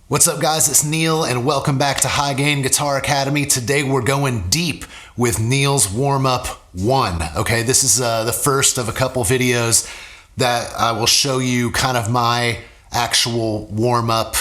What's up guys, it's Neil and welcome back to High Gain Guitar Academy. Today we're going deep with Neil's warm-up 1. Okay, this is the first of a couple videos that I will show you kind of my actual warm-up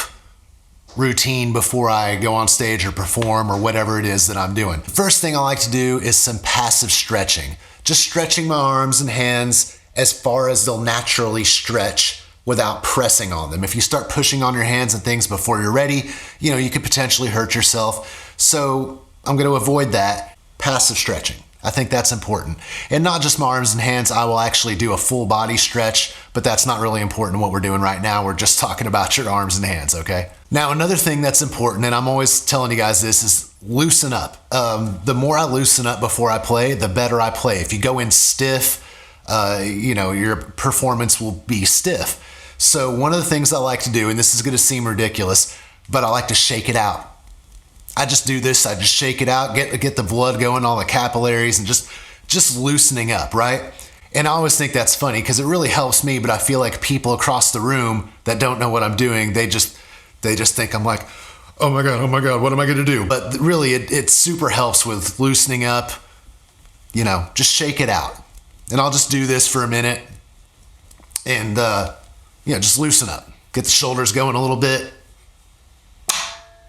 routine before I go on stage or perform or whatever it is that I'm doing. First thing I like to do is some passive stretching. Just stretching my arms and hands as far as they'll naturally stretch without pressing on them. If you start pushing on your hands and things before you're ready, you could potentially hurt yourself. So I'm going to avoid that. Passive stretching. I think that's important. And not just my arms and hands, I will actually do a full body stretch, but that's not really important what we're doing right now. We're just talking about your arms and hands, okay? Now, another thing that's important, and I'm always telling you guys this, is loosen up. The more I loosen up before I play, the better I play. If you go in stiff, your performance will be stiff. So one of the things I like to do, and this is going to seem ridiculous, but I like to shake it out. I just do this, I just shake it out, get the blood going, all the capillaries, and just loosening up, right? And I always think that's funny because it really helps me, but I feel like people across the room that don't know what I'm doing, they just think I'm like, oh my God, what am I going to do? But really, it super helps with loosening up, just shake it out. And I'll just do this for a minute and, just loosen up. Get the shoulders going a little bit.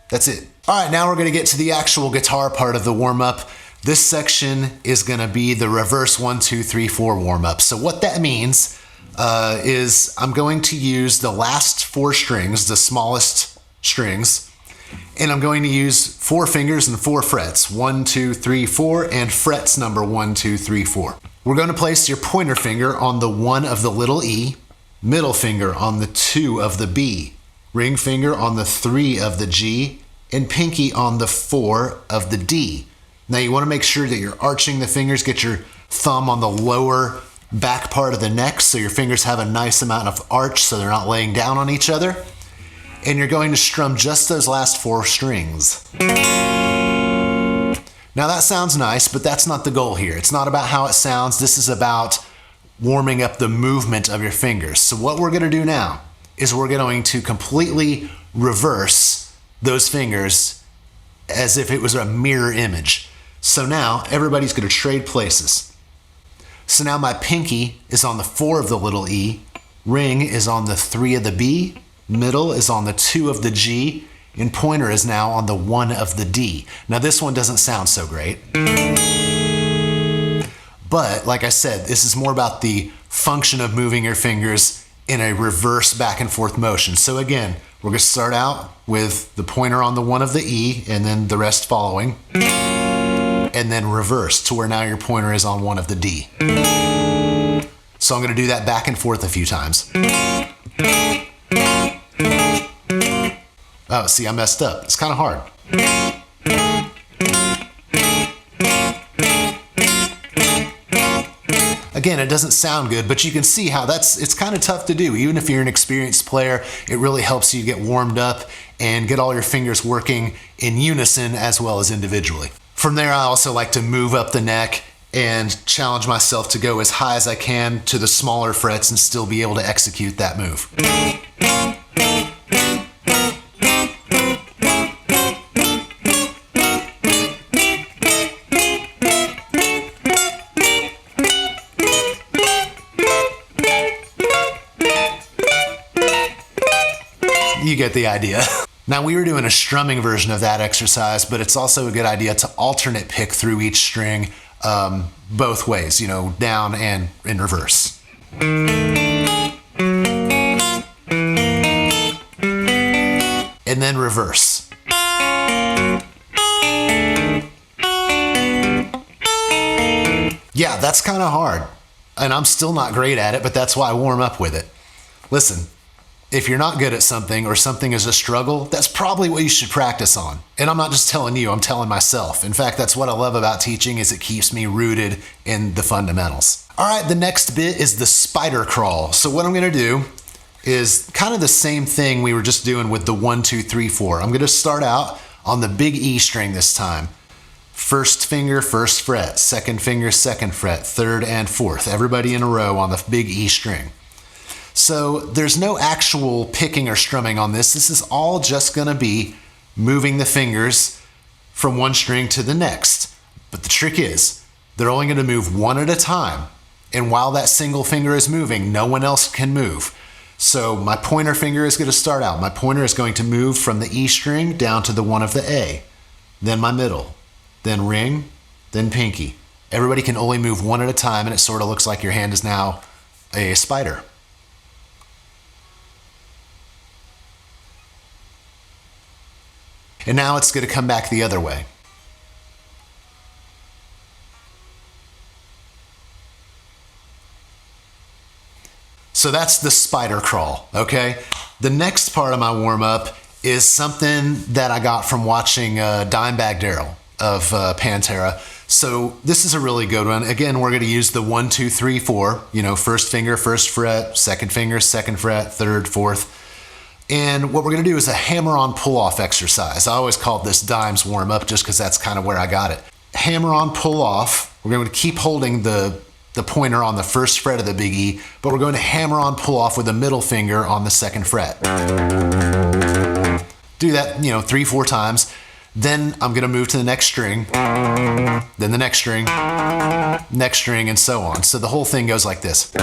That's it. All right, now we're going to get to the actual guitar part of the warm-up. This section is going to be the reverse 1, 2, 3, 4 warm-up. So what that means is I'm going to use the last 4 strings, the smallest strings, and I'm going to use 4 fingers and 4 frets, 1, 2, 3, 4, and frets number 1, 2, 3, 4. We're going to place your pointer finger on the 1 of the little E, middle finger on the 2 of the B, ring finger on the 3 of the G, and pinky on the 4 of the D. Now you want to make sure that you're arching the fingers, get your thumb on the lower back part of the neck so your fingers have a nice amount of arch so they're not laying down on each other. And you're going to strum just those last 4 strings. Now that sounds nice, but that's not the goal here. It's not about how it sounds. This is about warming up the movement of your fingers. So what we're going to do now is we're going to completely reverse those fingers as if it was a mirror image. So now everybody's going to trade places. So now my pinky is on the 4 of the little E, ring is on the 3 of the B, middle is on the 2 of the G, and pointer is now on the 1 of the D. Now this one doesn't sound so great. But like I said, this is more about the function of moving your fingers in a reverse back and forth motion. So again, we're going to start out with the pointer on the 1 of the E and then the rest following. And then reverse to where now your pointer is on 1 of the D. So I'm going to do that back and forth a few times. Oh, see, I messed up. It's kind of hard. Again, it doesn't sound good, but you can see how it's kind of tough to do. Even if you're an experienced player, it really helps you get warmed up and get all your fingers working in unison as well as individually. From there, I also like to move up the neck and challenge myself to go as high as I can to the smaller frets and still be able to execute that move. You get the idea. Now we were doing a strumming version of that exercise, but it's also a good idea to alternate pick through each string both ways, down and in reverse. And then reverse. Yeah, that's kind of hard. And I'm still not great at it, but that's why I warm up with it. Listen. If you're not good at something or something is a struggle, that's probably what you should practice on. And I'm not just telling you, I'm telling myself. In fact, that's what I love about teaching is it keeps me rooted in the fundamentals. All right, the next bit is the spider crawl. So what I'm gonna do is kind of the same thing we were just doing with the 1, 2, 3, 4. I'm gonna start out on the big E string this time. First finger, first fret, second finger, second fret, third and fourth. Everybody in a row on the big E string. So there's no actual picking or strumming on this. This is all just going to be moving the fingers from one string to the next. But the trick is, they're only going to move one at a time. And while that single finger is moving, no one else can move. So my pointer finger is going to start out. My pointer is going to move from the E string down to the one of the A, then my middle, then ring, then pinky. Everybody can only move one at a time, and it sort of looks like your hand is now a spider. And now it's going to come back the other way. So that's the spider crawl, okay? The next part of my warm-up is something that I got from watching Dimebag Darrell of Pantera. So this is a really good one. Again, we're gonna use the 1, 2, 3, 4, first finger, first fret, second finger, second fret, third, fourth. And what we're gonna do is a hammer-on pull-off exercise. I always called this Dime's warm-up just because that's kind of where I got it. Hammer-on pull-off. We're going to keep holding the pointer on the first fret of the big E, but we're going to hammer on pull off with the middle finger on the second fret. Do that, 3, 4 times. Then I'm going to move to the next string, then the next string, and so on. So the whole thing goes like this.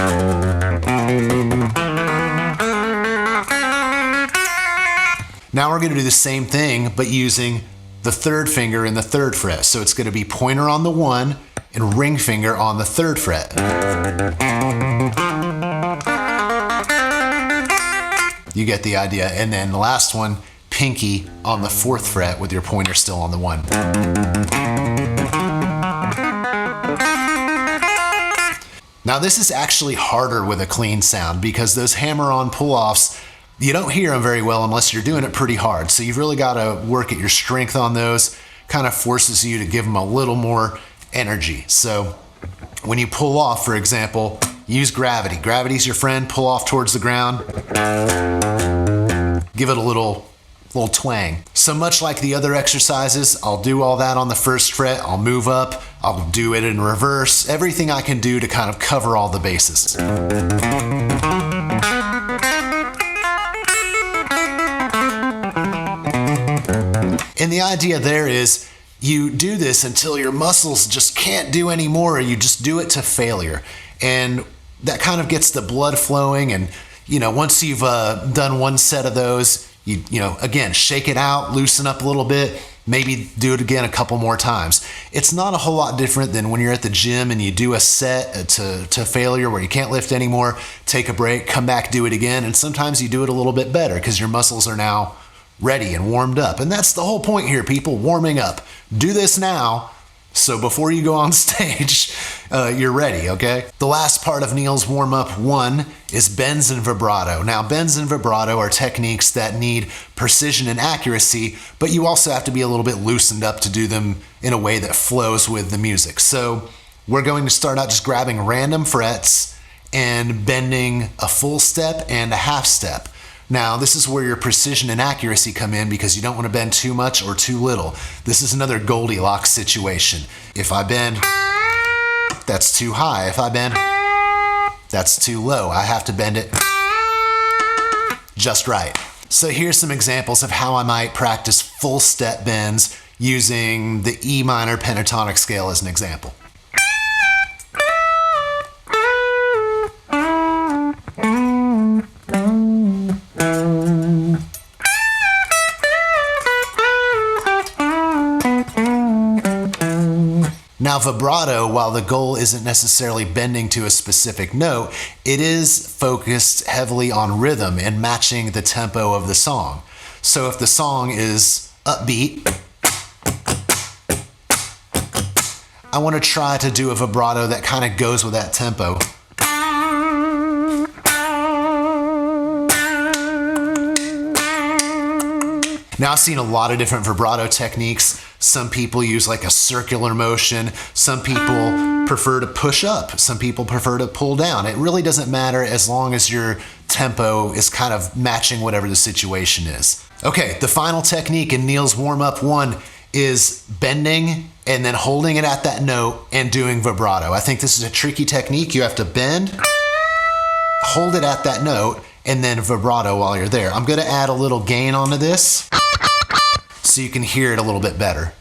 Now we're going to do the same thing, but using the third finger in the third fret. So it's going to be pointer on the 1, and ring finger on the third fret. You get the idea. And then the last one, pinky on the 4th fret with your pointer still on the 1. Now this is actually harder with a clean sound because those hammer-on pull-offs, you don't hear them very well unless you're doing it pretty hard. So you've really got to work at your strength on those. Kind of forces you to give them a little more energy. So when you pull off, for example, use gravity. Gravity's your friend. Pull off towards the ground. Give it a little twang. So much like the other exercises, I'll do all that on the first fret. I'll move up. I'll do it in reverse. Everything I can do to kind of cover all the bases. And the idea there is you do this until your muscles just can't do anymore, or you just do it to failure. And that kind of gets the blood flowing. And, once you've done one set of those, again, shake it out, loosen up a little bit, maybe do it again a couple more times. It's not a whole lot different than when you're at the gym and you do a set to failure where you can't lift anymore, take a break, come back, do it again. And sometimes you do it a little bit better because your muscles are now ready and warmed up. And that's the whole point here, people, warming up. Do this now, so before you go on stage, you're ready, okay? The last part of Neil's warm-up 1 is bends and vibrato. Now, bends and vibrato are techniques that need precision and accuracy, but you also have to be a little bit loosened up to do them in a way that flows with the music. So we're going to start out just grabbing random frets and bending a full step and a half step. Now, this is where your precision and accuracy come in because you don't want to bend too much or too little. This is another Goldilocks situation. If I bend, that's too high. If I bend, that's too low. I have to bend it just right. So here's some examples of how I might practice full step bends using the E minor pentatonic scale as an example. Now, vibrato, while the goal isn't necessarily bending to a specific note, it is focused heavily on rhythm and matching the tempo of the song. So if the song is upbeat, I want to try to do a vibrato that kind of goes with that tempo. Now, I've seen a lot of different vibrato techniques. Some people use like a circular motion. Some people prefer to push up. Some people prefer to pull down. It really doesn't matter as long as your tempo is kind of matching whatever the situation is. Okay, the final technique in Neil's warm-up 1 is bending and then holding it at that note and doing vibrato. I think this is a tricky technique. You have to bend, hold it at that note, and then vibrato while you're there. I'm gonna add a little gain onto this so you can hear it a little bit better.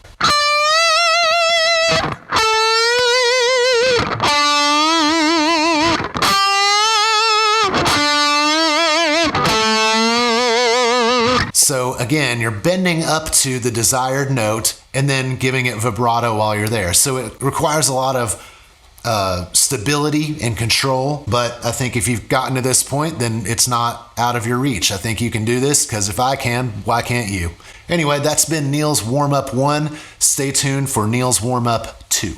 So again, you're bending up to the desired note and then giving it vibrato while you're there. So it requires a lot of stability and control, but I think if you've gotten to this point, then it's not out of your reach. I think you can do this, because if I can, why can't you? Anyway, that's been Neil's warm-up 1. Stay tuned for Neil's warm-up 2.